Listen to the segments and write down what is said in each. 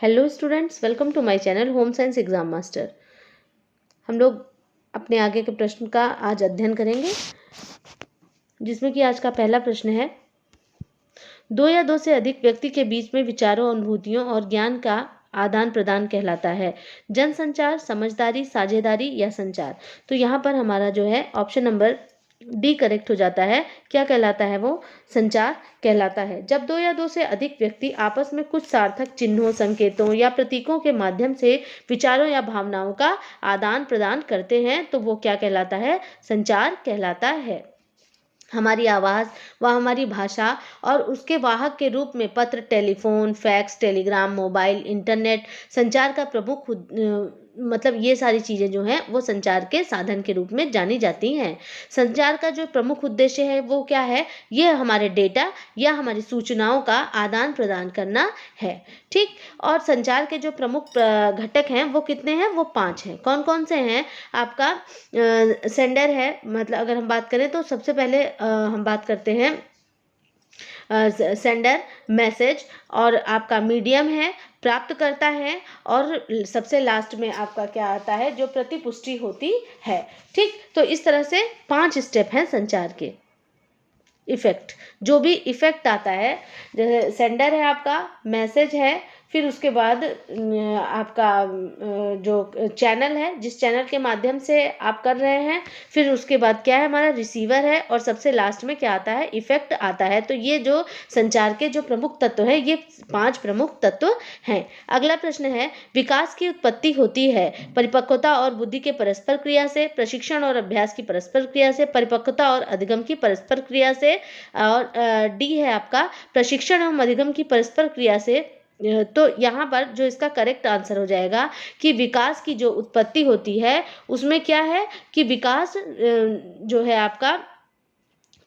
Hello students, welcome to my channel home science exam master. हम लोग अपने आगे के प्रश्न का आज अध्ययन करेंगे, जिसमें कि आज का पहला प्रश्न है, दो या दो से अधिक व्यक्ति के बीच में विचारों, अनुभूतियों और ज्ञान का आदान प्रदान कहलाता है। जनसंचार, समझदारी, साझेदारी या संचार। तो यहाँ पर हमारा जो है ऑप्शन नंबर डी करेक्ट हो जाता है। क्या कहलाता है वो? संचार कहलाता है। जब दो या दो से अधिक व्यक्ति आपस में कुछ सार्थक चिन्हों, संकेतों या प्रतीकों के माध्यम से विचारों या भावनाओं का आदान प्रदान करते हैं तो वो क्या कहलाता है? संचार कहलाता है। हमारी आवाज़ व हमारी भाषा और उसके वाहक के रूप में पत्र, telephone, fax, Telegram, mobile, internet संचार का प्रमुख मतलब ये सारी चीज़ें जो हैं वो संचार के साधन के रूप में जानी जाती हैं। संचार का जो प्रमुख उद्देश्य है वो क्या है? ये हमारे डेटा या हमारी सूचनाओं का आदान प्रदान करना है। ठीक। और संचार के जो प्रमुख घटक हैं वो कितने हैं? वो 5 हैं। कौन कौन से हैं? आपका सेंडर है, मतलब अगर हम बात करें तो सबसे पहले हम बात करते हैं सेंडर, मैसेज, और आपका मीडियम है, प्राप्त करता है, और सबसे लास्ट में आपका क्या आता है? जो प्रतिपुष्टि होती है। ठीक। तो इस तरह से 5 स्टेप हैं संचार के। इफेक्ट, जो भी इफेक्ट आता है, जैसे सेंडर है आपका, मैसेज है, फिर उसके बाद आपका जो चैनल है, जिस चैनल के माध्यम से आप कर रहे हैं, फिर उसके बाद क्या है? हमारा रिसीवर है, और सबसे लास्ट में क्या आता है? इफेक्ट आता है। तो ये जो संचार के जो प्रमुख तत्व है, ये 5 प्रमुख तत्व हैं। अगला प्रश्न है, विकास की उत्पत्ति होती है परिपक्वता और बुद्धि के परस्पर क्रिया से, प्रशिक्षण और अभ्यास की परस्पर क्रिया से, परिपक्वता और अधिगम की परस्पर क्रिया से, और डी है आपका प्रशिक्षण एवं अधिगम की परस्पर क्रिया से। तो यहाँ पर जो इसका करेक्ट आंसर हो जाएगा कि विकास की जो उत्पत्ति होती है उसमें क्या है कि विकास जो है आपका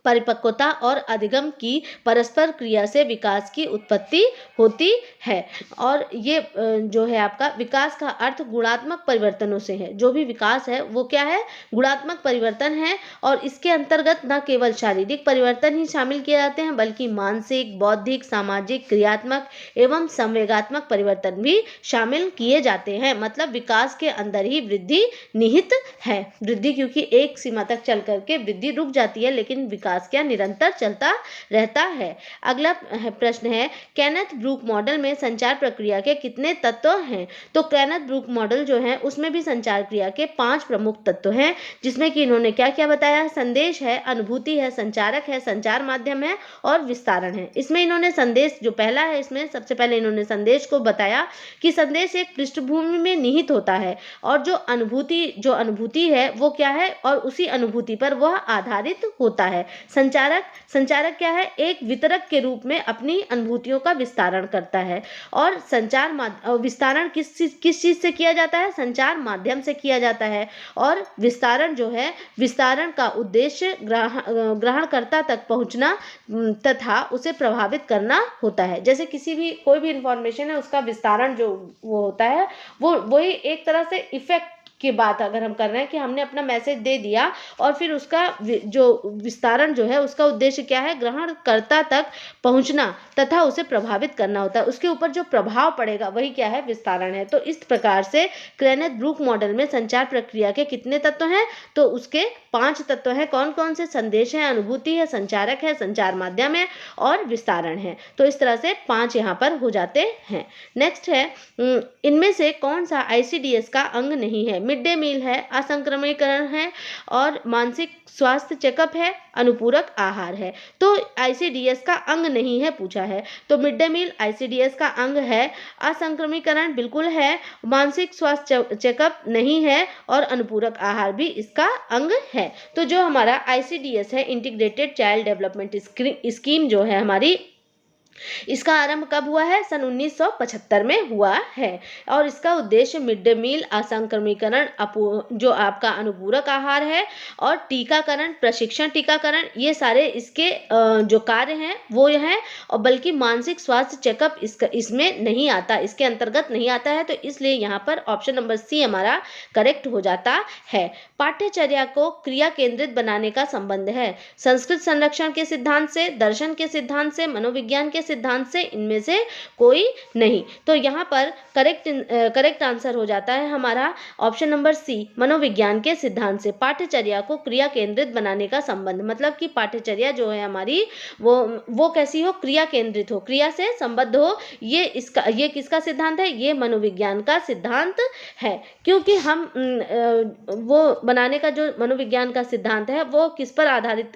परिपक्वता और अधिगम की परस्पर क्रिया से विकास की उत्पत्ति होती है। और ये जो है आपका विकास का अर्थ गुणात्मक परिवर्तनों से है। जो भी विकास है वो क्या है? गुणात्मक परिवर्तन है। और इसके अंतर्गत न केवल शारीरिक परिवर्तन ही शामिल किए जाते हैं, बल्कि मानसिक, बौद्धिक, सामाजिक, क्रियात्मक एवं संवेगात्मक परिवर्तन भी शामिल किए जाते हैं। मतलब विकास के अंदर ही वृद्धि निहित है। वृद्धि क्योंकि एक सीमा तक चल करके वृद्धि रुक जाती है, लेकिन विकास क्या निरंतर चलता रहता है। अगला प्रश्न है, केनेथ ब्रूक मॉडल में संचार प्रक्रिया के कितने तत्व हैं? तो केनेथ ब्रूक मॉडल जो है उसमें भी संचार क्रिया के 5 प्रमुख तत्व हैं, जिसमें कि इन्होंने क्या क्या बताया? संदेश है, अनुभूति है, संचारक है, संचार माध्यम है और विस्तारण है। इसमें इन्होंने संदेश जो पहला है, इसमें सबसे पहले इन्होंने संदेश को बताया कि संदेश एक पृष्ठभूमि में निहित होता है, और जो अनुभूति है वो क्या है? और उसी अनुभूति पर वह आधारित होता है। संचारक क्या है? एक वितरक के रूप में अपनी अनुभूतियों का विस्तारण करता है। और विस्तारण किस चीज से किया जाता है? संचार माध्यम से किया जाता है। और विस्तारण जो है, विस्तारण का उद्देश्य ग्रहणकर्ता तक पहुंचना तथा उसे प्रभावित करना होता है। जैसे कोई भी इंफॉर्मेशन है, उसका विस्तारण जो वो होता है, वो वही एक तरह से इफेक्ट की बात अगर हम कर रहे हैं कि हमने अपना मैसेज दे दिया और फिर उसका जो विस्तारण जो है उसका उद्देश्य क्या है? ग्रहणकर्ता तक पहुंचना तथा उसे प्रभावित करना होता है। उसके ऊपर जो प्रभाव पड़ेगा वही क्या है? विस्तारण है। तो इस प्रकार से केनेथ ब्रूक मॉडल में संचार प्रक्रिया के कितने तत्व हैं? तो उसके 5 तत्व हैं। कौन कौन से? संदेश है, अनुभूति है, संचारक है, संचार माध्यम है और विस्तारण है। तो इस तरह से 5 यहाँ पर हो जाते हैं। नेक्स्ट है, इनमें से कौन सा ICDS का अंग नहीं है? मिड डे मील है, असंक्रमणीकरण है, और मानसिक स्वास्थ्य चेकअप है, अनुपूरक आहार है। तो ICDS का अंग नहीं है पूछा है, तो मिड डे मील ICDS का अंग है, असंक्रमणीकरण बिल्कुल है, मानसिक स्वास्थ्य चेकअप नहीं है, और अनुपूरक आहार भी इसका अंग है। तो जो हमारा ICDS है, इंटीग्रेटेड चाइल्ड डेवलपमेंट स्कीम जो है हमारी, इसका आरंभ कब हुआ है? सन 1975 में हुआ है। और इसका उद्देश्य मिड डे मील, असंक्रमणीकरण, जो आपका अनुपूरक आहार है, और टीकाकरण, प्रशिक्षण टीकाकरण, ये सारे इसके जो कार्य हैं वो हैं। और बल्कि मानसिक स्वास्थ्य चेकअप इसमें नहीं आता, इसके अंतर्गत नहीं आता है। तो इसलिए यहाँ पर ऑप्शन नंबर सी हमारा करेक्ट हो जाता है। पाठ्यचर्या को क्रिया केंद्रित बनाने का संबंध है संस्कृत संरक्षण के सिद्धांत से, दर्शन के सिद्धांत से, मनोविज्ञान के सिद्धांत से, इनमें से कोई नहीं। तो यहाँ पर करेक्ट आंसर हो जाता है हमारा ऑप्शन नंबर सी, मनोविज्ञान के सिद्धांत से। पाठ्यचर्या को क्रिया केंद्रित बनाने का संबंध, मतलब कि पाठ्यचर्या जो है हमारी वो कैसी हो, क्रिया केंद्रित हो, क्रिया से संबद्ध हो। ये किसका सिद्धांत है, ये मनोविज्ञान का सिद्धांत है। क्योंकि हम वो बनाने का जो मनोविज्ञान का सिद्धांत है वो किस पर आधारित,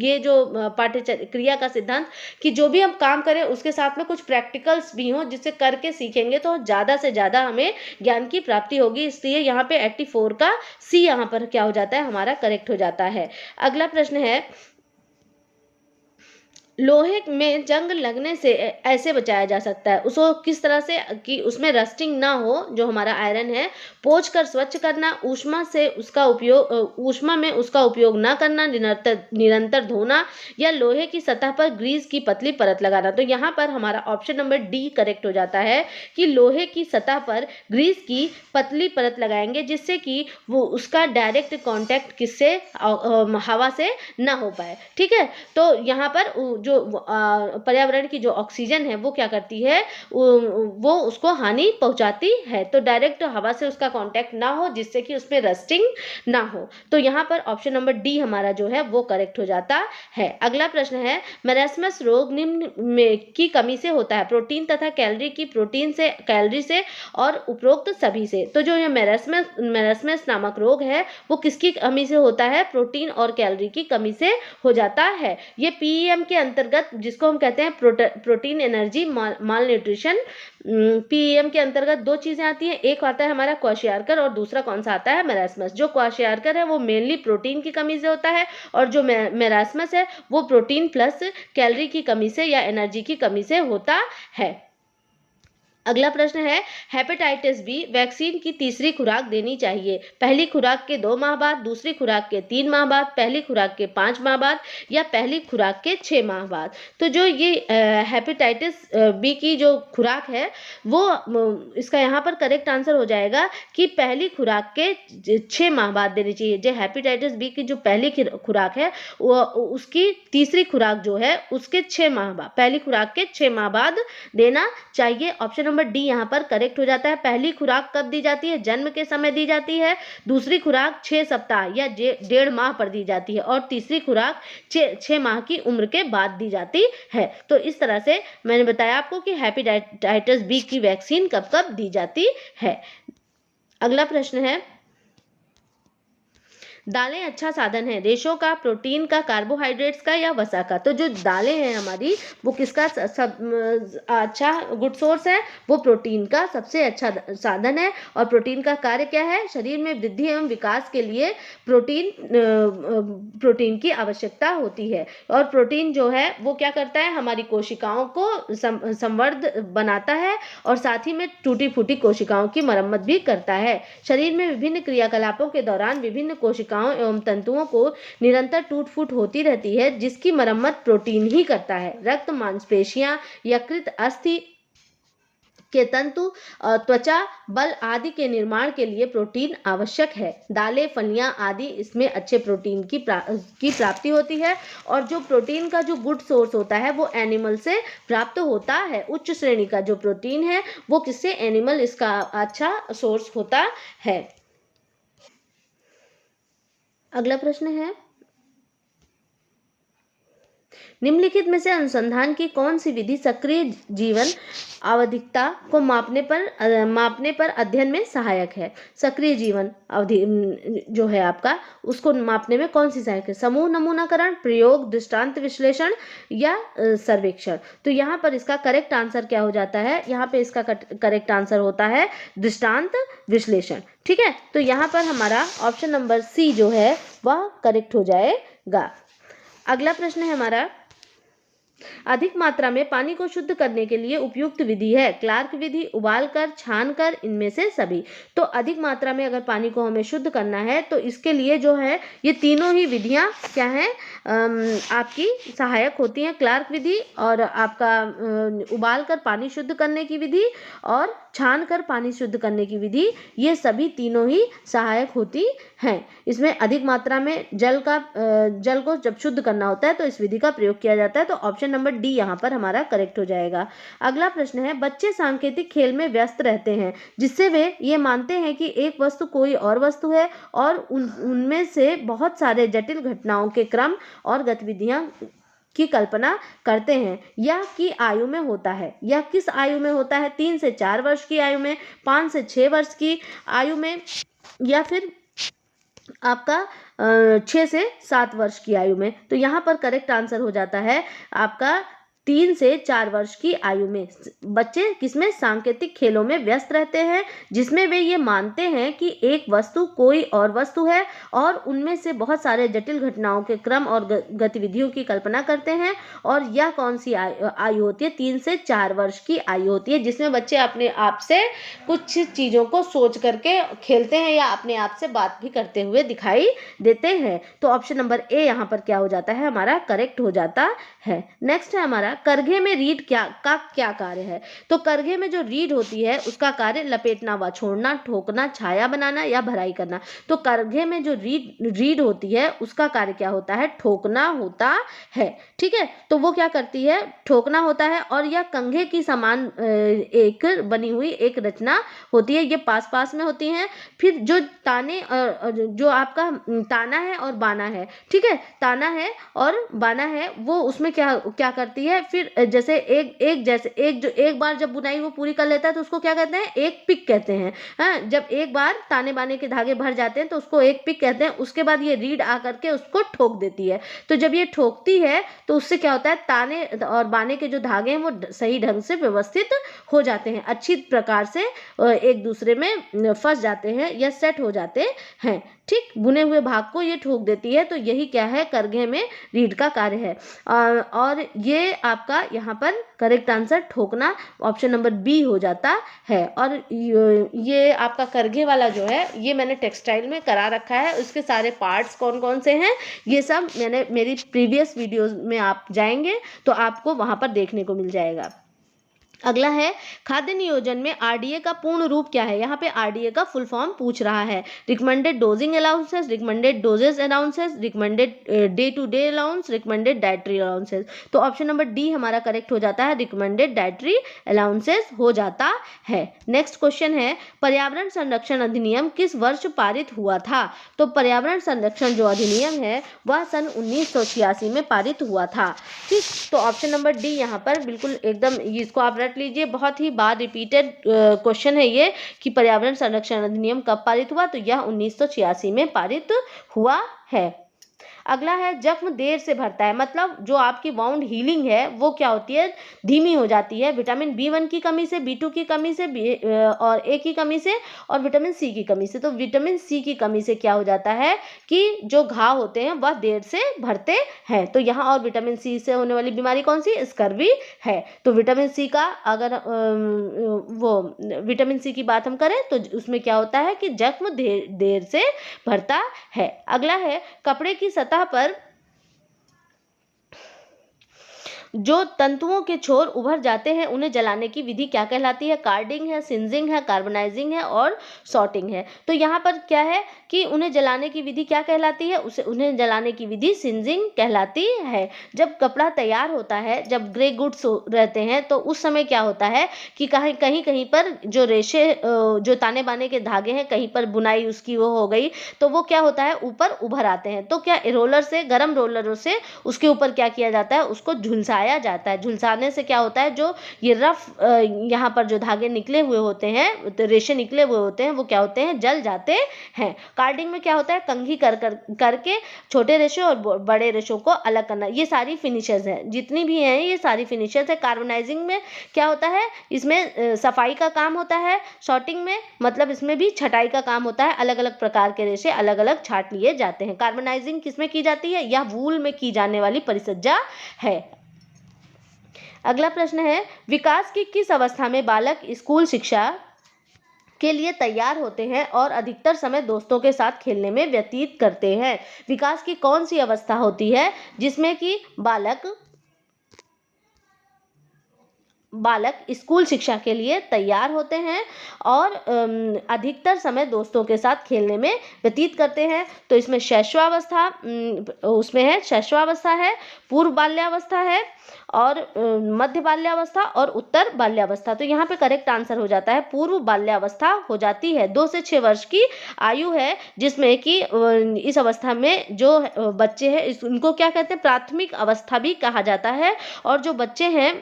ये जो पाठ्यचर्या क्रिया का सिद्धांत, कि जो भी हम काम करें उसके साथ में कुछ प्रैक्टिकल्स भी हों, जिससे करके सीखेंगे तो ज़्यादा से ज़्यादा हमें ज्ञान की प्राप्ति होगी। इसलिए यहाँ पे 84 का सी यहाँ पर क्या हो जाता है, हमारा करेक्ट हो जाता है। अगला प्रश्न है, लोहे में जंग लगने से ऐसे बचाया जा सकता है, उसको किस तरह से कि उसमें रस्टिंग ना हो, जो हमारा आयरन है, पोंछ कर स्वच्छ करना, ऊष्मा में उसका उपयोग ना करना, निरंतर धोना, या लोहे की सतह पर ग्रीस की पतली परत लगाना। तो यहाँ पर हमारा ऑप्शन नंबर डी करेक्ट हो जाता है कि लोहे की सतह पर ग्रीस की पतली परत लगाएंगे, जिससे कि वो उसका डायरेक्ट कांटेक्ट किससे, हवा से ना हो पाए। ठीक है, तो यहाँ पर जो पर्यावरण की जो ऑक्सीजन है वो क्या करती है, वो उसको हानि पहुंचाती है। तो डायरेक्ट हवा से उसका कांटेक्ट ना हो, जिससे कि उसमें रस्टिंग ना हो। तो यहाँ पर ऑप्शन नंबर डी हमारा जो है वो करेक्ट हो जाता है। अगला प्रश्न है, मैरास्मस रोग निम्न में की कमी से होता है, प्रोटीन तथा कैलोरी से और उपरोक्त सभी से। तो जो ये मैरास्मस नामक रोग है वो किसकी कमी से होता है, प्रोटीन और कैलोरी की कमी से हो जाता है। ये पीईएम के अंतर्गत, जिसको हम कहते हैं प्रोटीन एनर्जी माल न्यूट्रिशन, पीईएम के अंतर्गत दो चीजें आती हैं, एक आता है हमारा क्वाशियार्कर और दूसरा कौन सा आता है, मैरास्मस। जो क्वाशियार्कर है वो मेनली प्रोटीन की कमी से होता है, और जो मैरास्मस है वो प्रोटीन प्लस कैलोरी की कमी से या एनर्जी की कमी से होता है। अगला प्रश्न है, हेपेटाइटिस बी वैक्सीन की तीसरी खुराक देनी चाहिए, पहली खुराक के 2 माह बाद, दूसरी खुराक के 3 माह बाद, पहली खुराक के 5 माह बाद, या पहली खुराक के 6 माह बाद। तो जो ये हेपेटाइटिस बी की जो खुराक है वो इसका यहाँ पर करेक्ट आंसर हो जाएगा कि पहली खुराक के 6 माह बाद देनी चाहिए। जो हेपेटाइटिस बी की जो पहली खुराक है वो उसकी तीसरी खुराक जो है उसके 6 माह बाद, पहली खुराक के 6 माह बाद देना चाहिए। ऑप्शन नंबर डी यहाँ पर करेक्ट हो जाता है। पहली खुराक कब दी जाती है, जन्म के समय दी जाती है, दूसरी खुराक 6 सप्ताह या 1.5 माह पर दी जाती है, और तीसरी खुराक 6 माह की उम्र के बाद दी जाती है। तो इस तरह से मैंने बताया आपको कि हेपेटाइटिस बी की वैक्सीन कब कब दी जाती है। अगला प्रश्न है, दालें अच्छा साधन है, रेशों का, प्रोटीन का, कार्बोहाइड्रेट्स का, या वसा का। तो जो दालें हैं हमारी वो किसका अच्छा गुड सोर्स है, वो प्रोटीन का सबसे अच्छा साधन है। और प्रोटीन का कार्य क्या है, शरीर में वृद्धि एवं विकास के लिए प्रोटीन की आवश्यकता होती है। और प्रोटीन जो है वो क्या करता है, हमारी कोशिकाओं को संवर्ध बनाता है, और साथ ही में टूटी फूटी कोशिकाओं की मरम्मत भी करता है। शरीर में विभिन्न क्रियाकलापों के दौरान विभिन्न कोशिकाओं एवं तंतुओं को निरंतर टूट फूट होती रहती है, जिसकी मरम्मत प्रोटीन ही करता है। रक्त, मांसपेशियां, यकृत, अस्थि के तंतु, त्वचा, बल आदि के निर्माण के लिए प्रोटीन आवश्यक है। दालें, फलियां आदि इसमें अच्छे प्रोटीन की प्राप्ति होती है। और जो प्रोटीन का जो गुड सोर्स होता है वो एनिमल से प्राप्त होता है। उच्च श्रेणी का जो प्रोटीन है वो किससे, एनिमल इसका अच्छा सोर्स होता है। अगला प्रश्न है, निम्नलिखित में से अनुसंधान की कौन सी विधि सक्रिय जीवन आवधिकता को मापने पर अध्ययन में सहायक है। सक्रिय जीवन अवधि जो है आपका, उसको मापने में कौन सी सहायक है, समूह नमूनाकरण, प्रयोग, दृष्टांत विश्लेषण, या सर्वेक्षण। तो यहाँ पर इसका करेक्ट आंसर क्या हो जाता है, यहाँ पे इसका करेक्ट आंसर होता है दृष्टांत विश्लेषण। ठीक है, तो यहाँ पर हमारा ऑप्शन नंबर सी जो है वह करेक्ट हो जाएगा। अगला प्रश्न है हमारा, अधिक मात्रा में पानी को शुद्ध करने के लिए उपयुक्त विधि है, क्लार्क विधि, उबालकर, छानकर, इनमें से सभी। तो अधिक मात्रा में अगर पानी को हमें शुद्ध करना है तो इसके लिए जो है ये तीनों ही विधियां क्या हैं, आपकी सहायक होती हैं। क्लार्क विधि, और आपका उबालकर पानी शुद्ध करने की विधि, और छानकर पानी शुद्ध करने की विधि, ये सभी तीनों ही सहायक होती हैं। इसमें अधिक मात्रा में जल को जब शुद्ध करना होता है तो इस विधि का प्रयोग किया जाता है। तो ऑप्शन ऑप्शन नंबर डी यहाँ पर हमारा करेक्ट हो जाएगा। अगला प्रश्न है, बच्चे सांकेतिक खेल में व्यस्त रहते हैं जिससे वे ये मानते हैं कि एक वस्तु कोई और वस्तु है और उनमें से बहुत सारे जटिल घटनाओं के क्रम और गतिविधियां की कल्पना करते हैं। यह की आयु में होता है। यह किस आयु में होता है? 3 से 4 वर्ष की आयु में, 5 से 6 वर्ष की आयु में, या फिर आपका 6 से 7 वर्ष की आयु में। तो यहाँ पर करेक्ट आंसर हो जाता है आपका 3 से 4 वर्ष की आयु में। बच्चे किसमें? सांकेतिक खेलों में व्यस्त रहते हैं जिसमें वे ये मानते हैं कि एक वस्तु कोई और वस्तु है और उनमें से बहुत सारे जटिल घटनाओं के क्रम और गतिविधियों की कल्पना करते हैं। और यह कौन सी आयु होती है? 3 से 4 वर्ष की आयु होती है जिसमें बच्चे अपने आप से कुछ चीज़ों को सोच करके खेलते हैं या अपने आप से बात भी करते हुए दिखाई देते हैं। तो ऑप्शन नंबर ए यहाँ पर क्या हो जाता है? हमारा करेक्ट हो जाता है। नेक्स्ट है हमारा, करघे में रीढ़ क्या कार्य है? तो करघे में जो रीढ़ होती है उसका कार्य लपेटना व छोड़ना, ठोकना, छाया बनाना या भराई करना। तो करघे में जो रीढ़ होती है उसका कार्य क्या होता है? ठोकना होता है। ठीक है, तो वो क्या करती है? ठोकना होता है। और यह कंघे की समान एक बनी हुई एक रचना होती है, ये पास पास में होती हैं। फिर जो ताने जो आपका ताना है और बाना है, ठीक है, ताना है और बाना है, वो उसमें क्या करती है? फिर जैसे एक बार जब बुनाई वो पूरी कर लेता है तो उसको क्या कहते हैं? एक पिक कहते हैं। हाँ, जब एक बार ताने बाने के धागे भर जाते हैं तो उसको एक पिक कहते हैं। उसके बाद ये रीढ़ आकर के उसको ठोक देती है। तो जब ये ठोकती है तो उससे क्या होता है? ताने और बाने के जो धागे हैं वो सही ढंग से व्यवस्थित हो जाते हैं, अच्छी प्रकार से एक दूसरे में फंस जाते हैं या सेट हो जाते हैं। ठीक, बुने हुए भाग को ये ठोक देती है। तो यही क्या है? करघे में रीढ़ का कार्य है। और ये आपका यहाँ पर करेक्ट आंसर ठोकना ऑप्शन नंबर बी हो जाता है। और ये आपका करघे वाला जो है ये मैंने टेक्सटाइल में करा रखा है। उसके सारे पार्ट्स कौन कौन से हैं ये सब मैंने मेरी प्रीवियस वीडियोस में आप जाएंगे तो आपको वहाँ पर देखने को मिल जाएगा। अगला है, खाद्य नियोजन में आरडीए का पूर्ण रूप क्या है? यहाँ पे आरडीए का फुल फॉर्म पूछ रहा है। Recommended dosing allowances, recommended dosages allowances, recommended day to day allowance, recommended dietary allowances. तो ऑप्शन नंबर डी हमारा करेक्ट हो जाता है, रिकमेंडेड डाइटरी अलाउंसेस हो जाता है। नेक्स्ट क्वेश्चन है, पर्यावरण संरक्षण अधिनियम किस वर्ष पारित हुआ था? तो पर्यावरण संरक्षण जो अधिनियम है वह सन 1986 में पारित हुआ था। ठीक, तो ऑप्शन नंबर डी यहाँ पर बिल्कुल एकदम, इसको आप रट लीजिए, बहुत ही बार रिपीटेड क्वेश्चन है ये कि पर्यावरण संरक्षण अधिनियम कब पारित हुआ? तो यह 1986 में पारित हुआ है। अगला है, जख्म देर से भरता है, मतलब जो आपकी वाउंड हीलिंग है वो क्या होती है? धीमी हो जाती है विटामिन B1 की कमी से, B2 की कमी से, और A की कमी से और विटामिन C की कमी से। तो विटामिन C की कमी से क्या हो जाता है कि जो घाव होते हैं वह देर से भरते हैं। तो यहाँ और विटामिन C से होने वाली बीमारी कौन सी? स्कर्वी है। तो विटामिन C का अगर वो विटामिन C की बात हम करें तो उसमें क्या होता है कि जख्म देर से भरता है। अगला है, कपड़े की सतह पर जो तंतुओं के छोर उभर जाते हैं उन्हें जलाने की विधि क्या कहलाती है? कार्डिंग है, सिंजिंग है, कार्बनाइजिंग है और सॉर्टिंग है। तो यहाँ पर क्या है कि उन्हें जलाने की विधि क्या कहलाती है? उन्हें जलाने की विधि सिंजिंग कहलाती है। जब कपड़ा तैयार होता है, जब ग्रे गुड्स रहते हैं तो उस समय क्या होता है कि कहीं पर जो रेशे जो ताने बाने के धागे हैं कहीं पर बुनाई उसकी वो हो गई तो वो क्या होता है? ऊपर उभर आते हैं। तो क्या रोलर से, गर्म रोलरों से उसके ऊपर क्या किया जाता है? उसको झुलसाया जाता है। झुलसाने से क्या होता है? जो ये रफ यहाँ पर जो धागे निकले हुए होते हैं, तो रेशे निकले हुए होते हैं, वो क्या होते हैं? जल जाते हैं। कार्डिंग में क्या होता है? कंघी करके छोटे रेशे और बड़े रेशों को अलग करना। ये सारी फिनिशेस हैं, जितनी भी हैं ये सारी फिनिशेस है। कार्बनाइजिंग में क्या होता है? इसमें सफाई का काम होता है। सॉर्टिंग में मतलब इसमें भी छटाई का काम होता है। अलग अलग प्रकार के रेशे अलग अलग छांट लिए जाते हैं। कार्बनाइजिंग किसमें की जाती है? यह वूल में की जाने वाली परिसज्जा है। अगला प्रश्न है, विकास की किस अवस्था में बालक स्कूल शिक्षा के लिए तैयार होते हैं और अधिकतर समय दोस्तों के साथ खेलने में व्यतीत करते हैं? विकास की कौन सी अवस्था होती है जिसमें कि बालक बालक स्कूल शिक्षा के लिए तैयार होते हैं और अधिकतर समय दोस्तों के साथ खेलने में व्यतीत करते हैं। तो इसमें शैशवावस्था उसमें है, शैशवावस्था है, पूर्व बाल्यावस्था है और मध्य बाल्यावस्था और उत्तर बाल्यावस्था। तो यहाँ पे करेक्ट आंसर हो जाता है पूर्व बाल्यावस्था हो जाती है। 2 से 6 वर्ष की आयु है जिसमें कि इस अवस्था में जो बच्चे हैं उनको क्या कहते हैं, प्राथमिक अवस्था भी कहा जाता है। और जो बच्चे हैं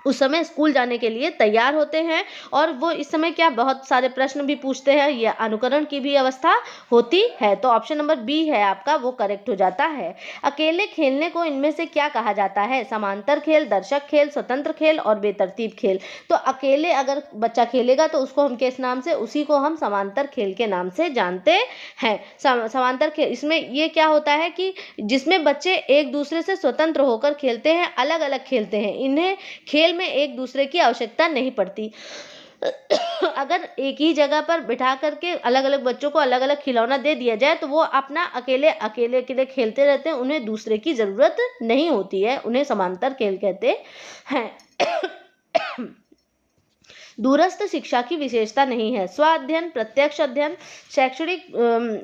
उस समय स्कूल जाने के लिए तैयार होते हैं और वो इस समय क्या बहुत सारे प्रश्न भी पूछते हैं, या अनुकरण की भी अवस्था होती है। तो ऑप्शन नंबर बी है आपका, वो करेक्ट हो जाता है। अकेले खेलने को इनमें से क्या कहा जाता है? समांतर खेल, दर्शक खेल, स्वतंत्र खेल और बेतरतीब खेल। तो अकेले अगर बच्चा खेलेगा तो उसको हम किस नाम से, उसी को हम समांतर खेल के नाम से जानते हैं। समांतर खेल, इसमें ये क्या होता है कि जिसमें बच्चे एक दूसरे से स्वतंत्र होकर खेलते हैं, अलग अलग खेलते हैं, इन्हें खेल में एक दूसरे की आवश्यकता नहीं पड़ती। अगर एक ही जगह पर बिठा करके अलग अलग बच्चों को अलग अलग खिलौना दे दिया जाए तो वो अपना अकेले अकेले अकेले खेलते रहते हैं, उन्हें दूसरे की जरूरत नहीं होती है, उन्हें समांतर खेल कहते हैं। दूरस्थ शिक्षा की विशेषता नहीं है। स्व अध्ययन, प्रत्यक्ष अध्ययन, शैक्षणिक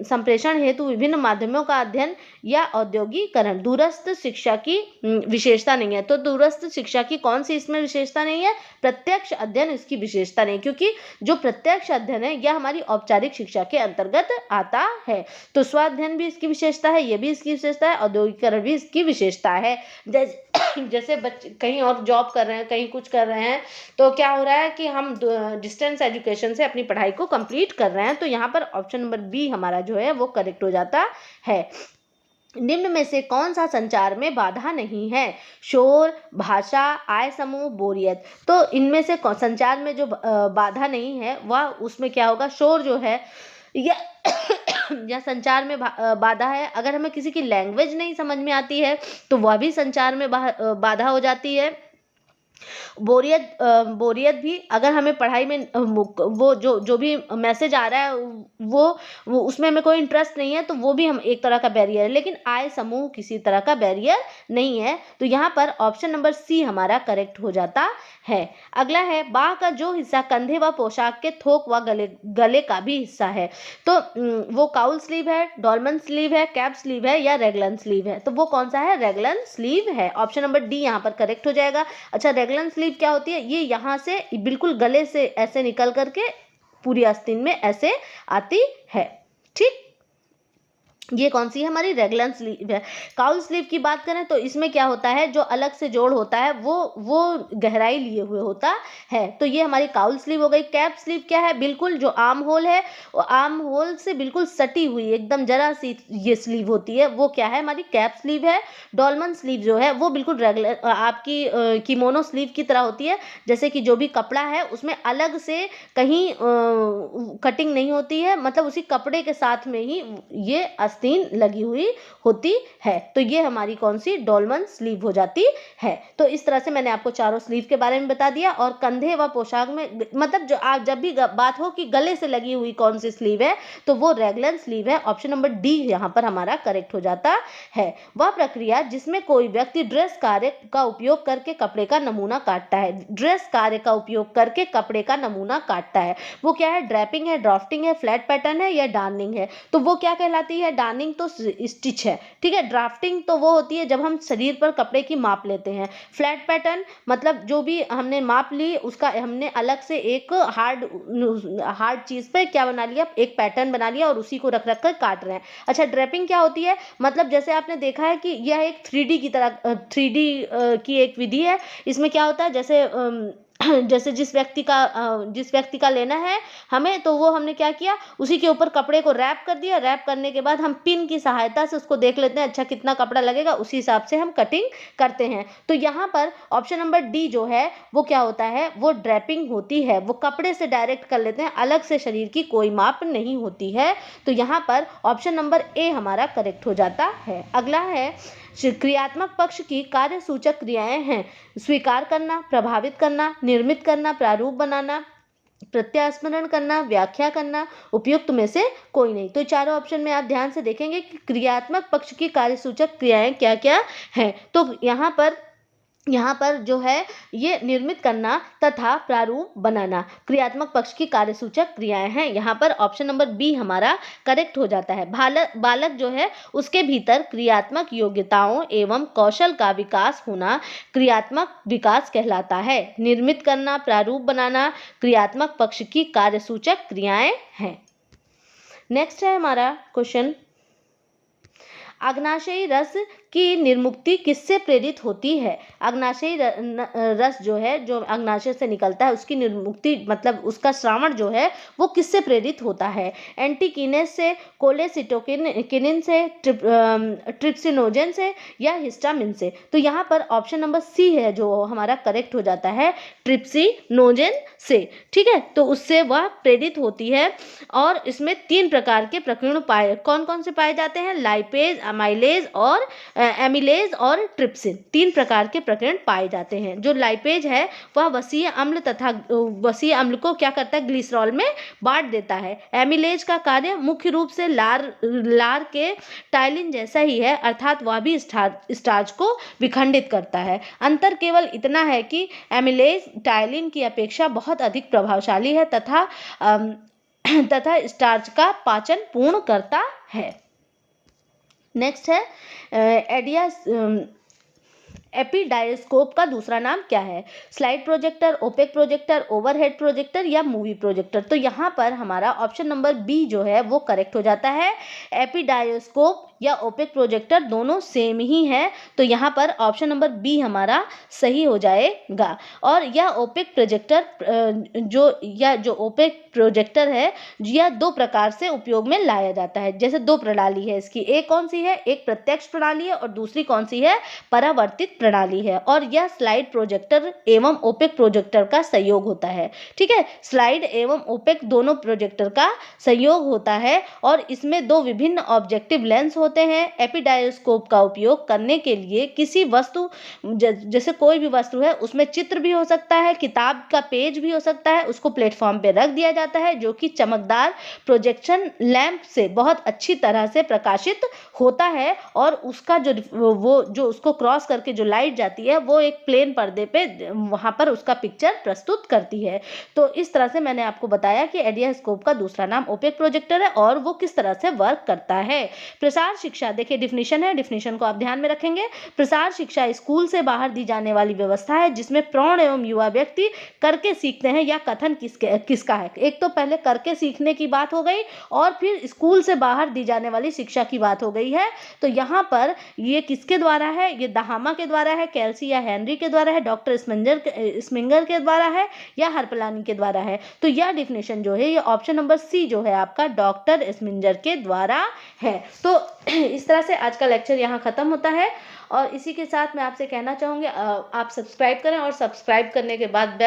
संप्रेषण हेतु विभिन्न माध्यमों का अध्ययन या औद्योगिकरण। दूरस्थ शिक्षा की विशेषता नहीं है। तो दूरस्थ शिक्षा की कौन सी इसमें विशेषता नहीं है? प्रत्यक्ष अध्ययन इसकी विशेषता नहीं, क्योंकि जो प्रत्यक्ष अध्ययन है यह हमारी औपचारिक शिक्षा के अंतर्गत आता है। तो स्व अध्ययन भी इसकी विशेषता है, ये भी इसकी विशेषता है, औद्योगिकरण भी इसकी विशेषता है। जैसे बच्चे कहीं और जॉब कर रहे हैं, कहीं कुछ कर रहे हैं, तो क्या हो रहा है कि हम डिस्टेंस एजुकेशन से अपनी पढ़ाई को कंप्लीट कर रहे हैं। तो यहाँ पर ऑप्शन नंबर बी हमारा जो है वो करेक्ट हो जाता है। निम्न में से कौन सा संचार में बाधा नहीं है? शोर, भाषा, आय समूह, बोरियत। तो इनमें से संचार में जो बाधा नहीं है वह उसमें क्या होगा? शोर जो है या संचार में बाधा है। अगर हमें किसी की लैंग्वेज नहीं समझ में आती है तो वह भी संचार में बाधा हो जाती है। बोरियत भी, अगर हमें पढ़ाई में वो जो भी मैसेज आ रहा है वो उसमें हमें कोई इंटरेस्ट नहीं है तो वो भी हम एक तरह का बैरियर है। लेकिन आय समूह किसी तरह का बैरियर नहीं है। तो यहाँ पर ऑप्शन नंबर सी हमारा करेक्ट हो जाता है। अगला है, बाह का जो हिस्सा कंधे व पोशाक के थोक व गले का भी हिस्सा है, तो वो काउल स्लीव है, डॉलमन स्लीव है, कैप स्लीव है या रेगलन स्लीव है? तो वो कौन सा है? रेगलन स्लीव है। ऑप्शन नंबर डी यहाँ पर करेक्ट हो जाएगा। अच्छा, रेगलन स्लीव क्या होती है? ये यहाँ से बिल्कुल गले से ऐसे निकल करके पूरी आस्तीन में ऐसे आती है। ठीक, ये कौन सी है? हमारी रेगलन स्लीव है। काउल स्लीव की बात करें तो इसमें क्या होता है, जो अलग से जोड़ होता है वो गहराई लिए हुए होता है। तो ये हमारी काउल स्लीव हो गई। कैप स्लीव क्या है? बिल्कुल जो आर्म होल है, वो आर्म होल से बिल्कुल सटी हुई एकदम जरा सी ये स्लीव होती है, वो क्या है? हमारी कैप स्लीव है। डॉलमन स्लीव जो है वो बिल्कुल रेगुलर आपकी किमोनो स्लीव की तरह होती है, जैसे कि जो भी कपड़ा है उसमें अलग से कहीं कटिंग नहीं होती है, मतलब उसी कपड़े के साथ में ही ये आस्तीन लगी हुई होती है। तो ये हमारी कौन सी? डॉलमन स्लीव हो जाती है। तो इस तरह से मैंने आपको चारों स्लीव के बारे में बता दिया। और कंधे व पोशाक में मतलब जो आप जब भी बात हो कि गले से लगी हुई कौन सी स्लीव है तो वो रेगुलर स्लीव है। ऑप्शन नंबर डी यहाँ पर हमारा करेक्ट हो जाता है। वह प्रक्रिया जिसमें कोई व्यक्ति ड्रेस कार्य का उपयोग करके कपड़े का नमूना काटता है। ड्रेस कार्य का उपयोग करके कपड़े का नमूना काटता है, वो क्या है? ड्रैपिंग है, ड्राफ्टिंग है, फ्लैट पैटर्न है या डार्निंग है? तो वो क्या कहलाती है? डार्निंग तो स्टिच है, ठीक है। ड्राफ्टिंग तो वो होती है जब हम शरीर पर कपड़े की माप लेते हैं। फ्लैट पैटर्न मतलब जो भी हमने माप ली उसका हमने अलग से एक हार्ड चीज पे क्या बना लिया? एक पैटर्न बना लिया और उसी को रख रख कर काट रहे हैं। अच्छा, ड्रैपिंग क्या होती है? मतलब जैसे आपने देखा है कि यह एक 3D की तरह 3D की एक विधि है। इसमें क्या होता है, जैसे जिस व्यक्ति का लेना है हमें, तो वो हमने क्या किया? उसी के ऊपर कपड़े को रैप कर दिया। रैप करने के बाद हम पिन की सहायता से उसको देख लेते हैं, अच्छा कितना कपड़ा लगेगा, उसी हिसाब से हम कटिंग करते हैं। तो यहाँ पर ऑप्शन नंबर डी जो है वो क्या होता है? वो ड्रैपिंग होती है। वो कपड़े से डायरेक्ट कर लेते हैं, अलग से शरीर की कोई माप नहीं होती है। तो यहाँ पर ऑप्शन नंबर ए हमारा करेक्ट हो जाता है। अगला है, क्रियात्मक पक्ष की कार्य सूचक क्रियाएं हैं। स्वीकार करना, प्रभावित करना, निर्मित करना, प्रारूप बनाना, प्रत्यास्मरण करना, व्याख्या करना, उपयुक्त में से कोई नहीं। तो चारों ऑप्शन में आप ध्यान से देखेंगे कि क्रियात्मक पक्ष की कार्य सूचक क्रियाएं क्या क्या हैं। तो यहाँ पर यहाँ पर जो है ये निर्मित करना तथा प्रारूप बनाना क्रियात्मक पक्ष की कार्यसूचक क्रियाएं हैं। यहाँ पर ऑप्शन नंबर बी हमारा करेक्ट हो जाता है। बालक जो है उसके भीतर क्रियात्मक योग्यताओं एवं कौशल का विकास होना क्रियात्मक विकास कहलाता है। निर्मित करना, प्रारूप बनाना क्रियात्मक पक्ष की कार्यसूचक क्रियाएं हैं। नेक्स्ट है हमारा क्वेश्चन, अग्नाशयी रस की निर्मुक्ति किससे प्रेरित होती है? अग्नाशयी रस जो है, जो अग्नाशय से निकलता है, उसकी निर्मुक्ति मतलब उसका श्रावण जो है वो किससे प्रेरित होता है? एंटीकिनेस से, कोलेसिटोकिनिन से, ट्रिप्सिनोजन से या हिस्टामिन से? तो यहाँ पर ऑप्शन नंबर सी है जो हमारा करेक्ट हो जाता है, ट्रिप्सिनोजन से। ठीक है, तो उससे वह प्रेरित होती है। और इसमें 3 प्रकार के प्रकीर्ण कौन कौन से पाए जाते हैं? लाइपेज, अमाइलेज और एमिलेज और ट्रिप्सिन, 3 प्रकार के प्रकीर्ण पाए जाते हैं। जो लाइपेज है वह वसीय अम्ल तथा वसीय अम्ल को क्या करता है? ग्लिसरॉल में बांट देता है। एमिलेज का कार्य मुख्य रूप से लार के टाइलिन जैसा ही है, अर्थात वह भी स्टार्च को विखंडित करता है। अंतर केवल इतना है कि एमिलेज टाइलिन की अपेक्षा बहुत अधिक प्रभावशाली है तथा स्टार्च का पाचन पूर्ण करता है। नेक्स्ट है एपीडायस्कोप का दूसरा नाम क्या है? Slide projector, opaque projector, overhead projector या मूवी प्रोजेक्टर? तो यहाँ पर हमारा ऑप्शन नंबर बी जो है वो करेक्ट हो जाता है। एपीडायस्कोप या ओपेक प्रोजेक्टर दोनों सेम ही है, तो यहाँ पर ऑप्शन नंबर बी हमारा सही हो जाएगा। और यह ओपेक प्रोजेक्टर जो ओपेक प्रोजेक्टर है यह 2 प्रकार से उपयोग में लाया जाता है। जैसे 2 प्रणाली है इसकी, एक कौन सी है? एक प्रत्यक्ष प्रणाली है और दूसरी कौन सी है? परावर्तित प्रणाली है। और यह स्लाइड प्रोजेक्टर एवं ओपेक प्रोजेक्टर का संयोग होता है। ठीक है, स्लाइड एवं ओपेक दोनों प्रोजेक्टर का संयोग होता है और इसमें 2 विभिन्न ऑब्जेक्टिव लेंस होते हैं। एपीडायस्कोप का उपयोग करने के लिए किसी वस्तु, जैसे कोई भी वस्तु है उसमें चित्र भी हो सकता है, किताब का पेज भी हो सकता है, उसको प्लेटफॉर्म पे रख दिया जाता है जो कि चमकदार प्रोजेक्शन लैंप से बहुत अच्छी तरह से प्रकाशित होता है और उसका जो उसको क्रॉस करके जो लाइट जाती है वो एक प्लेन पर्दे पे वहां पर उसका पिक्चर प्रस्तुत करती है। तो इस तरह से मैंने आपको बताया कि एडियास्कोप का दूसरा नाम ओपेक प्रोजेक्टर है और वो किस तरह से वर्क करता है। प्रसार शिक्षा, देखिए डिफिनीशन है, डिफिनीशन को आप ध्यान में रखेंगे। प्रसार शिक्षा स्कूल से बाहर दी जाने वाली व्यवस्था है जिसमें प्रौढ़ एवं युवा व्यक्ति करके सीखते हैं या कथन किसका है? एक तो पहले करके सीखने की बात हो गई और फिर स्कूल से बाहर दी जाने वाली शिक्षा की बात हो गई है। तो यहाँ पर ये किसके द्वारा है? ये दहामा के द्वारा है, केल्सी या हेनरी के द्वारा है, डॉक्टर स्मिंगर के द्वारा है या हरपलानी के द्वारा है? तो यह डिफिनेशन जो है ये ऑप्शन नंबर सी जो है आपका डॉक्टर स्मिंगर के द्वारा है। तो इस तरह से आज का लेक्चर यहाँ खत्म होता है और इसी के साथ मैं आपसे कहना चाहूँगी आप सब्सक्राइब करें और सब्सक्राइब करने के बाद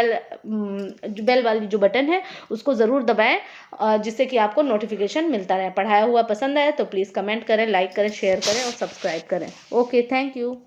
बेल वाली जो बटन है उसको ज़रूर दबाएं जिससे कि आपको नोटिफिकेशन मिलता रहे। पढ़ाया हुआ पसंद आए तो प्लीज़ कमेंट करें, लाइक करें, शेयर करें और सब्सक्राइब करें। Okay, thank you.